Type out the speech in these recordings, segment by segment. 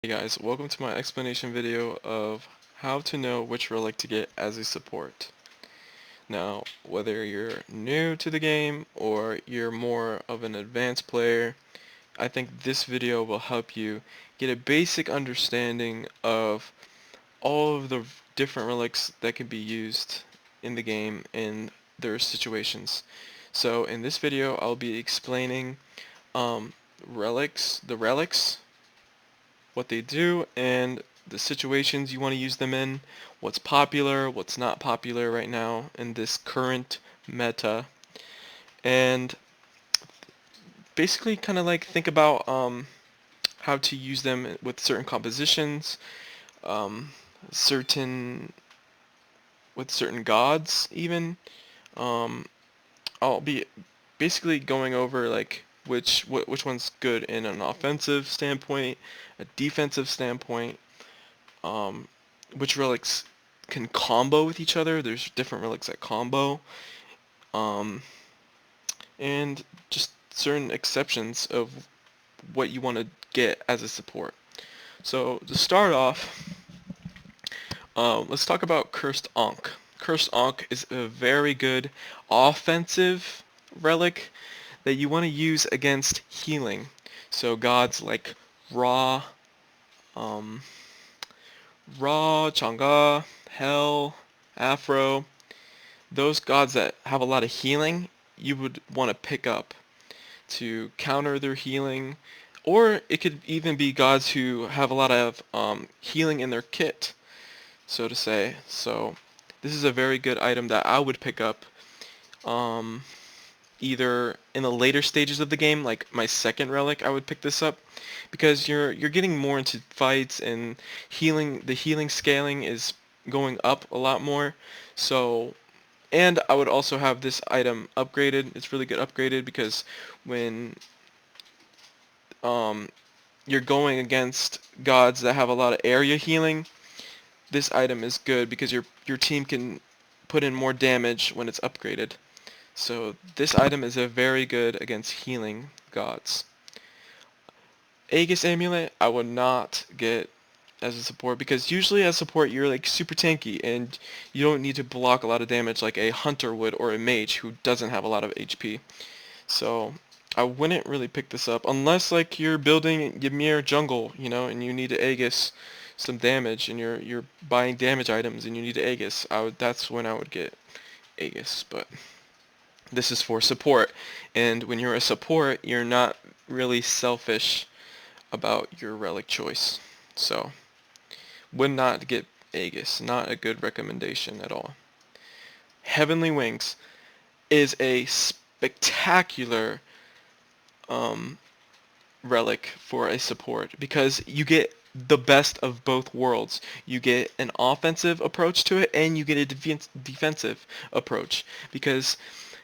Hey guys, welcome to my explanation video of how to know which relic to get as a support. Now, whether you're new to the game or you're more of an advanced player, I think this video will help you get a basic understanding of all of the different relics that can be used in the game in their situations. So in this video, I'll be explaining the relics, what they do, and the situations you want to use them in, what's popular, what's not popular right now in this current meta, and basically kind of like think about how to use them with certain compositions, um, certain with certain gods even. Um, I'll be basically going over like which one's good in an offensive standpoint, a defensive standpoint, um, which relics can combo with each other. There's different relics that combo, um, and just certain exceptions of what you want to get as a support. So to start off, let's talk about Cursed Ankh. Cursed Ankh is a very good offensive relic that you want to use against healing. So gods like Ra, um, Chang'e, Hell, Afro, those gods that have a lot of healing, you would want to pick up to counter their healing. Or it could even be gods who have a lot of healing in their kit, so to say. So this is a very good item that I would pick up um, either in the later stages of the game, like my second relic, I would pick this up because you're getting more into fights and healing. The healing scaling is going up a lot more. So, and I would also have this item upgraded. It's really good upgraded because when um, you're going against gods that have a lot of area healing, this item is good because your team can put in more damage when it's upgraded. So this item is a very good against healing gods. Aegis Amulet I would not get as a support because usually as support you're like super tanky and you don't need to block a lot of damage like a hunter would or a mage who doesn't have a lot of HP. So I wouldn't really pick this up unless like you're building Ymir jungle, and you need to Aegis some damage and you're buying damage items and you need to Aegis. That's when I would get Aegis, but this is for support. And when you're a support, you're not really selfish about your relic choice. So, would not get Aegis. Not a good recommendation at all. Heavenly Wings is a spectacular um, relic for a support because you get the best of both worlds. You get an offensive approach to it and you get a defensive approach because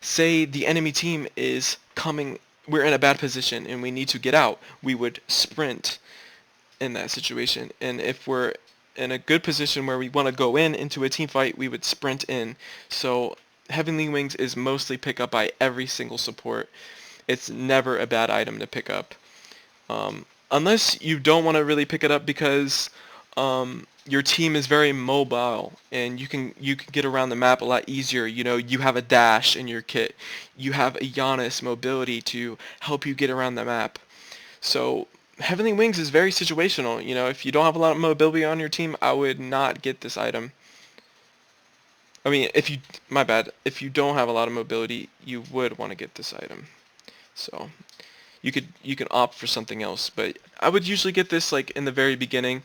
say the enemy team is coming, we're in a bad position and we need to get out, we would sprint in that situation. And if we're in a good position where we want to go into a team fight, we would sprint in. So Heavenly Wings is mostly picked up by every single support. It's never a bad item to pick up. Unless you don't want to really pick it up because your team is very mobile and you can get around the map a lot easier. You have a dash in your kit. You have a Giannis mobility to help you get around the map. So Heavenly Wings is very situational. If you don't have a lot of mobility on your team, I would not get this item. I mean, my bad, if you don't have a lot of mobility, you would want to get this item. So you can opt for something else, but I would usually get this like in the very beginning.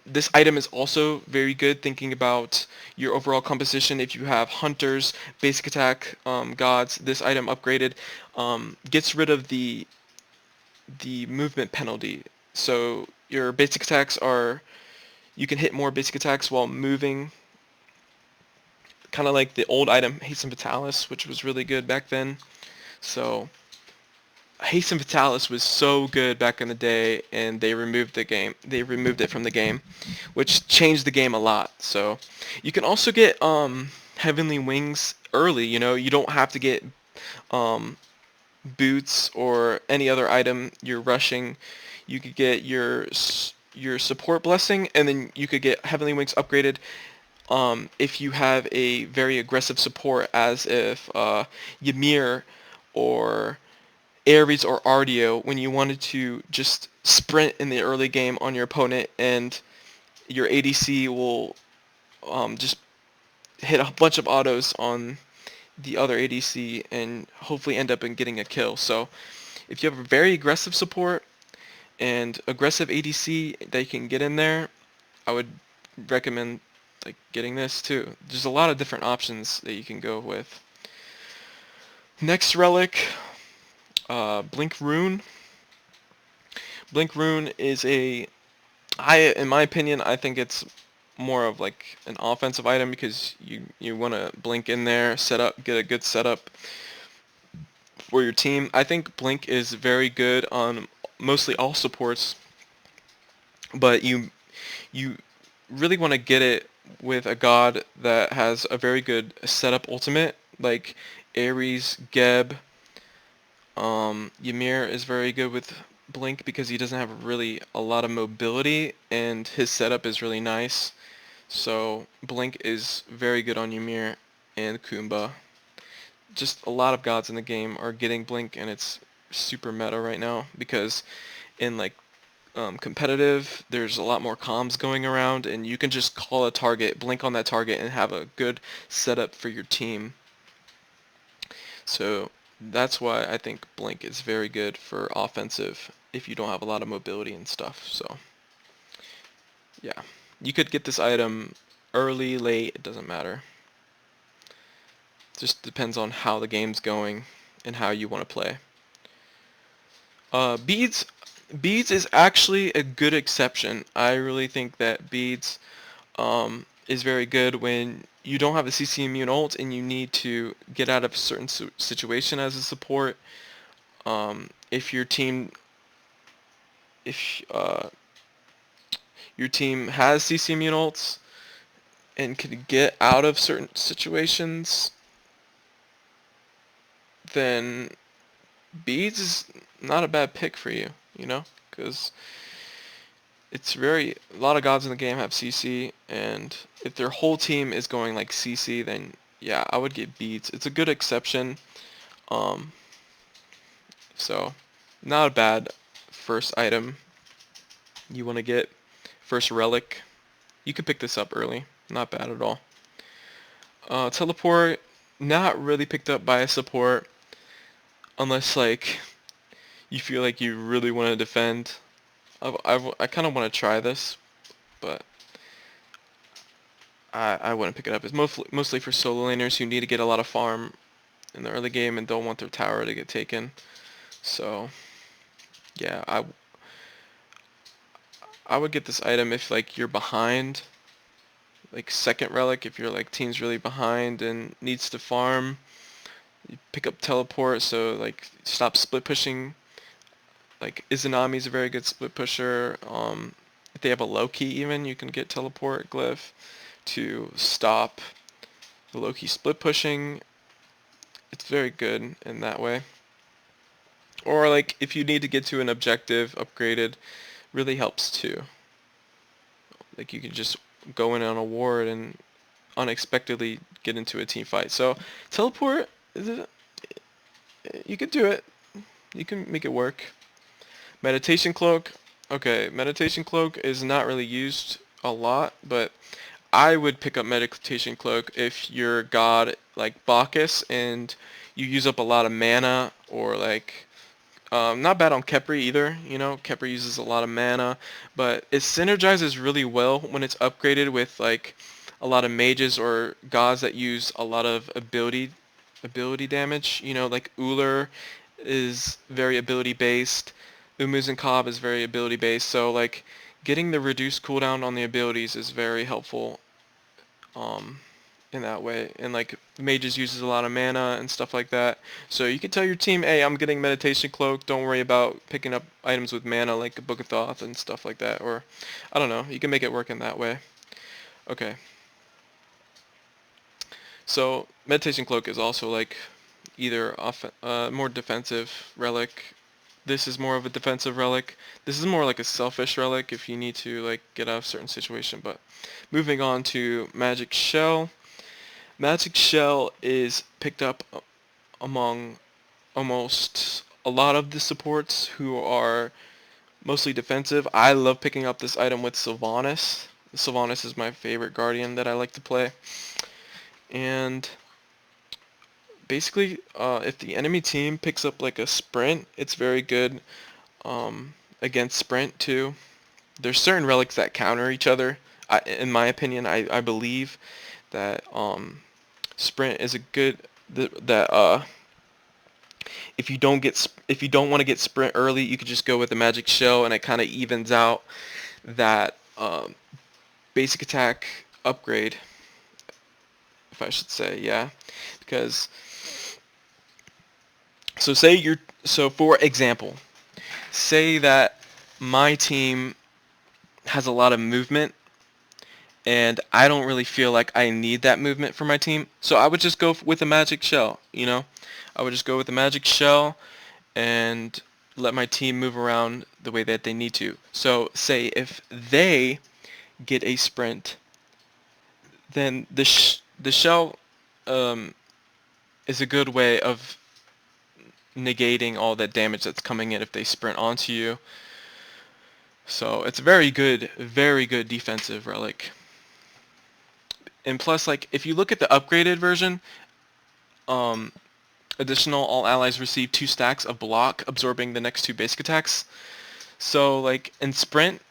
This item is also very good thinking about your overall composition. If you have hunters, basic attack gods, this item upgraded gets rid of the movement penalty. So your basic attacks you can hit more basic attacks while moving, kind of like the old item Hasten Vitalis, which was really good back then. So Hasten Vitalis was so good back in the day, and they removed it from the game, which changed the game a lot. So you can also get Heavenly Wings early. You don't have to get um, boots or any other item you're rushing. You could get your your support blessing, and then you could get Heavenly Wings upgraded if you have a very aggressive support, as if Ymir or Ares or Ardio, when you wanted to just sprint in the early game on your opponent, and your ADC will just hit a bunch of autos on the other ADC and hopefully end up in getting a kill. So if you have a very aggressive support and aggressive ADC that you can get in there, I would recommend like getting this too. There's a lot of different options that you can go with. Next relic, Blink Rune. Blink Rune is in my opinion, I think it's more of like an offensive item, because you want to blink in there, get a good setup for your team. I think blink is very good on mostly all supports, but you really want to get it with a god that has a very good setup ultimate, like Ares, Geb. Ymir is very good with blink because he doesn't have really a lot of mobility, and his setup is really nice. So blink is very good on Ymir and Kumba. Just a lot of gods in the game are getting blink, and it's super meta right now, because in like competitive, there's a lot more comms going around, and you can just call a target, blink on that target, and have a good setup for your team. So that's why I think blink is very good for offensive if you don't have a lot of mobility and stuff. So yeah, you could get this item early, late, it doesn't matter. Just depends on how the game's going and how you want to play. Beads. Beads is actually a good exception. I really think that Beads is very good when you don't have a CC immune ult and you need to get out of a certain situation as a support. If your team has CC immune ults and can get out of certain situations, then Beads is not a bad pick for you, because a lot of gods in the game have CC, and if their whole team is going like CC, then yeah, I would get Beads. It's a good exception. So not a bad first item you want to get. First relic. You could pick this up early. Not bad at all. Teleport, not really picked up by a support, unless like you feel like you really want to defend. I kind of want to try this, but I wouldn't pick it up. It's mostly for solo laners who need to get a lot of farm in the early game and don't want their tower to get taken. So yeah, I would get this item if like you're behind, like second relic, if your like team's really behind and needs to farm. You pick up teleport, so like stop split pushing. Like Izanami's a very good split pusher. If they have a low key, even you can get teleport glyph to stop the low key split pushing. It's very good in that way. Or like if you need to get to an objective upgraded, really helps too. Like you can just go in on a ward and unexpectedly get into a team fight. So teleport, you can do it. You can make it work. Meditation cloak. Okay, meditation cloak is not really used a lot, but I would pick up meditation cloak if you're god like Bacchus and you use up a lot of mana, or like not bad on Kepri either. Kepri uses a lot of mana, but it synergizes really well when it's upgraded with like a lot of mages or gods that use a lot of ability damage. Like Uller is very ability based. Umuz and Cobb is very ability based. So like getting the reduced cooldown on the abilities is very helpful in that way. And like mages uses a lot of mana and stuff like that. So you can tell your team, hey, I'm getting meditation cloak. Don't worry about picking up items with mana like a Book of Thoth and stuff like that. Or I don't know. You can make it work in that way. Okay. So meditation cloak is also like either more defensive relic, This is more of a defensive relic. This is more like a selfish relic if you need to like get out of a certain situation. But moving on to Magic Shell. Magic Shell is picked up among almost a lot of the supports who are mostly defensive. I love picking up this item with Sylvanas. Sylvanas is my favorite guardian that I like to play. And basically, if the enemy team picks up like a sprint, it's very good against sprint too. There's certain relics that counter each other. In my opinion, I believe that sprint is a good that if you don't want to get sprint early, you could just go with the magic shell, and it kind of evens out that basic attack upgrade, if I should say, yeah. Because so for example, say that my team has a lot of movement and I don't really feel like I need that movement for my team. So I would just go with a magic shell, you know? I would just go with the magic shell and let my team move around the way that they need to. So say if they get a sprint, then the shell um, is a good way of negating all that damage that's coming in if they sprint onto you. So it's very good defensive relic. And plus, like, if you look at the upgraded version, um, additional all allies receive 2 stacks of block, absorbing the next 2 basic attacks. So, like, in Sprint,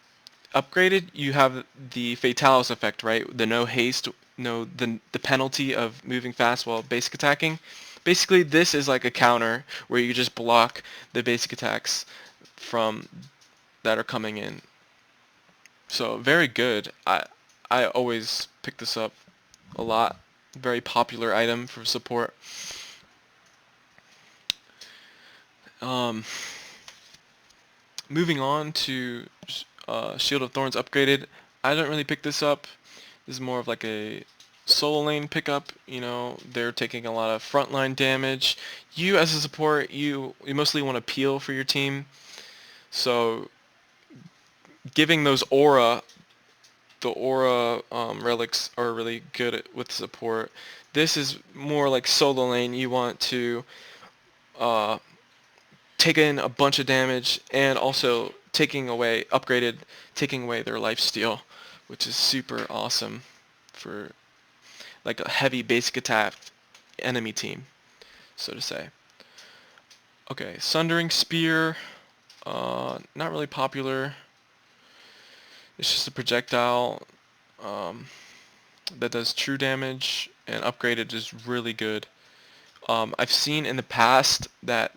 upgraded, you have the Fatalis effect, right? The no haste, the penalty of moving fast while basic attacking. Basically, this is like a counter where you just block the basic attacks from that are coming in. So, very good. I always pick this up a lot. Very popular item for support. Um, Moving on to Shield of Thorns upgraded. I don't really pick this up. This is more of like a solo lane pickup. You know, they're taking a lot of frontline damage. You as a support, you mostly want to peel for your team. So giving those the aura relics are really good with support. This is more like solo lane. You want to uh, take in a bunch of damage and also taking away their lifesteal, which is super awesome for like a heavy basic attack enemy team, so to say. Okay, Sundering Spear, not really popular. It's just a projectile that does true damage, and upgraded is really good. I've seen in the past that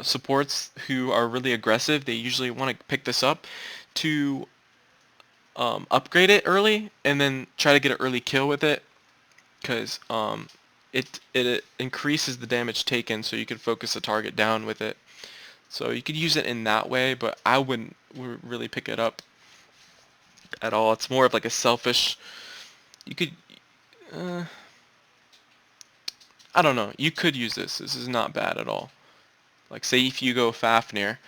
supports who are really aggressive, they usually want to pick this up to upgrade it early and then try to get an early kill with it, because it increases the damage taken, so you can focus the target down with it. So you could use it in that way, but I wouldn't really pick it up at all. It's more of like a selfish. You could. I don't know. You could use this. This is not bad at all. Like, say if you go Fafnir,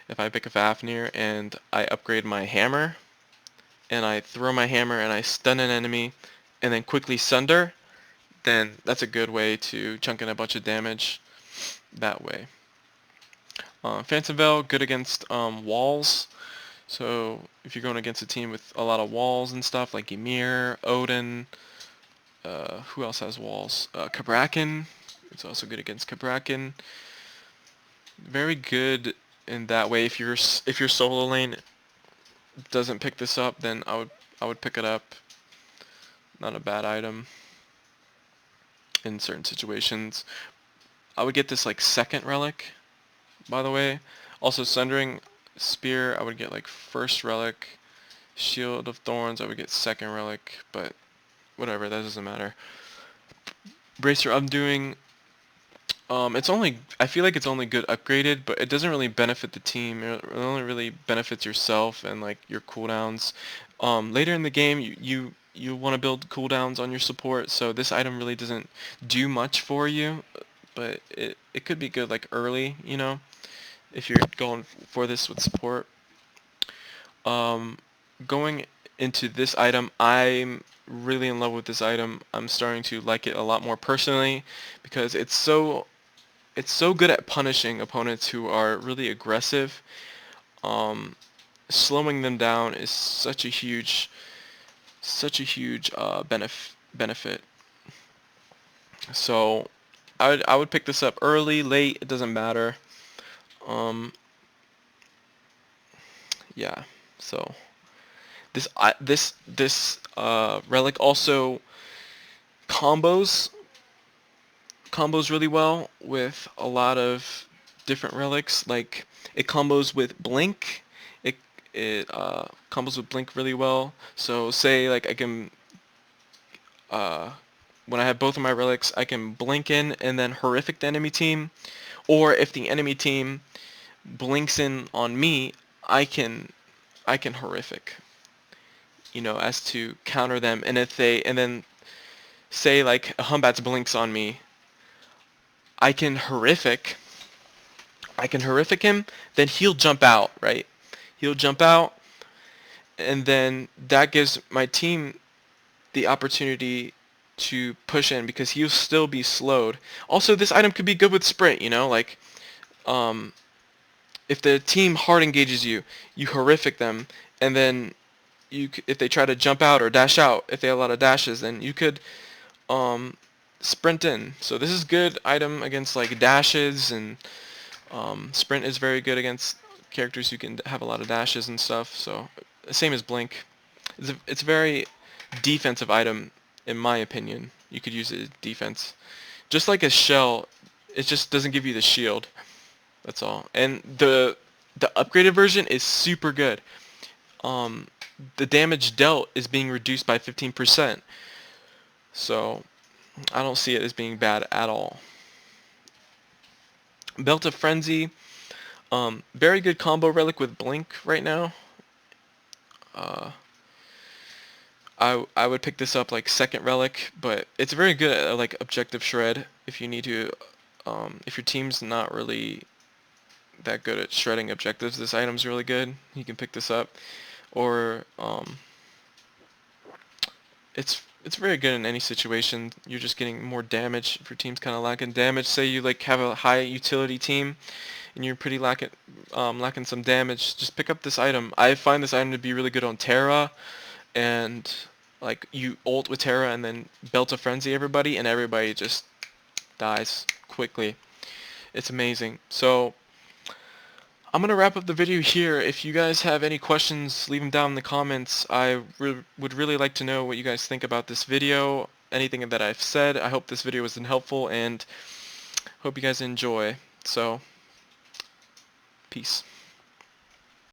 if I pick a Fafnir and I upgrade my hammer, and I throw my hammer and I stun an enemy, and then quickly sunder, then that's a good way to chunk in a bunch of damage that way. Phantom Veil, good against walls. So if you're going against a team with a lot of walls and stuff, like Ymir, Odin, who else has walls? Kabrakan. It's also good against Kabrakan. Very good in that way. If your solo lane doesn't pick this up, then I would pick it up. Not a bad item in certain situations. I would get this like second relic, by the way. Also, Sundering Spear, I would get like first relic. Shield of Thorns, I would get second relic, but whatever, that doesn't matter. Bracer Undoing, I feel like it's only good upgraded, but it doesn't really benefit the team. It only really benefits yourself and like your cooldowns. Later in the game, you want to build cooldowns on your support, so this item really doesn't do much for you, but it could be good like early, you know. if you're going for this with support. Going into this item, I'm really in love with this item. I'm starting to like it a lot more personally because it's so good at punishing opponents who are really aggressive. Slowing them down is such a huge benefit. So I would pick this up early, late, it doesn't matter. Um, yeah. So this relic also combos really well with a lot of different relics. Like it combos with blink. It combos with blink really well. So say like I can when I have both of my relics, I can blink in and then horrific the enemy team. Or if the enemy team blinks in on me, I can horrific, as to counter them. And if they and then say like a Humbats blinks on me, I can horrific him, then he'll jump out, right? He'll jump out, and then that gives my team the opportunity to push in because he'll still be slowed. Also, this item could be good with sprint, like um, if the team hard engages you, you horrific them, and then if they try to jump out or dash out, if they have a lot of dashes, then you could sprint in. So this is good item against like dashes, and sprint is very good against characters who can have a lot of dashes and stuff. So same as blink. It's a very defensive item in my opinion. You could use it as defense. Just like a shell, it just doesn't give you the shield. That's all. And the upgraded version is super good. The damage dealt is being reduced by 15%. So I don't see it as being bad at all. Belt of Frenzy, very good combo relic with Blink right now. I would pick this up like second relic, but it's very good at like objective shred if you need to. If your team's not really that good at shredding objectives, this item's really good. You can pick this up, or it's very good in any situation. You're just getting more damage if your team's kind of lacking damage. Say you like have a high utility team and you're pretty lacking some damage. Just pick up this item. I find this item to be really good on Terra, and like you ult with Terra and then Belt of Frenzy everybody, and everybody just dies quickly. It's amazing. So I'm going to wrap up the video here. If you guys have any questions, leave them down in the comments. I would really like to know what you guys think about this video, anything that I've said. I hope this video was helpful, and hope you guys enjoy. So, peace.